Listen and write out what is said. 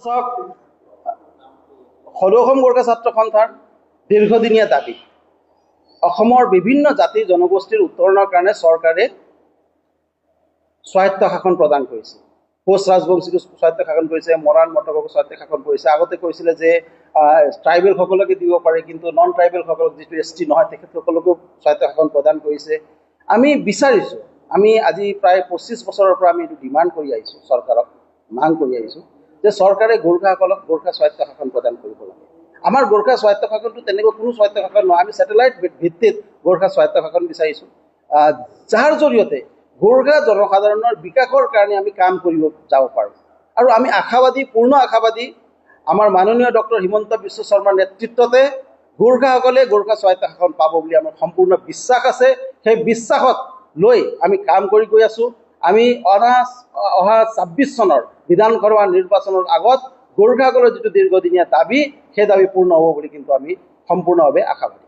সদৌ অসম গোৰ্খা ছাত্ৰ সন্থাৰ দীৰ্ঘদিনীয়া দাবী অসমৰ বিভিন্ন জাতি জনগোষ্ঠীৰ উত্তৰণৰ কাৰণে চৰকাৰে স্বায়ত্ত শাসন প্ৰদান কৰিছে। কোচ ৰাজবংশীক স্বায়ত্ত শাসন কৰিছে, মৰাণ মটকক স্বায়ত্ত শাসন কৰিছে। আগতে কৈছিলে যে ট্ৰাইবেলসকলকে দিব পাৰে, কিন্তু নন ট্ৰাইবেলসকলক যিটো ST নহয় তেখেতসকলকো স্বায়ত্ত শাসন প্ৰদান কৰিছে। আমি বিচাৰিছোঁ, আমি আজি প্ৰায় 25 বছৰৰ পৰা আমি এইটো ডিমাণ্ড কৰি আহিছোঁ, চৰকাৰক মাং কৰি আহিছোঁ যে চৰকাৰে গোৰ্খাসকলক গোৰ্খা স্বায়ত্ত শাসন প্ৰদান কৰিব লাগে। আমাৰ গোৰ্খা স্বায়ত্ত শাসনটো তেনেকৈ কোনো স্বায়ত্ত শাসন নহয়, আমি ছেটেলাইট ভিত্তিত গোৰ্খা স্বায়ত্ত শাসন বিচাৰিছোঁ, যাৰ জৰিয়তে গোৰ্খা জনসাধাৰণৰ বিকাশৰ কাৰণে আমি কাম কৰিব যাব পাৰোঁ। আৰু আমি আশাবাদী, পূৰ্ণ আশাবাদী, আমাৰ মাননীয় ডক্টৰ হিমন্ত বিশ্ব শৰ্মাৰ নেতৃত্বতে গোৰ্খাসকলে গোৰ্খা স্বায়ত্ত শাসন পাব বুলি আমাৰ সম্পূৰ্ণ বিশ্বাস আছে। সেই বিশ্বাসত লৈ আমি কাম কৰি গৈ আছোঁ। আমি অহা 26 চনৰ বিধানসভা নিৰ্বাচনৰ আগত গোৰ্খাসকলৰ যিটো দীৰ্ঘদিনীয়া দাবী, সেই দাবী পূৰ্ণ হ'ব বুলি কিন্তু আমি সম্পূৰ্ণভাৱে আশাবাদী।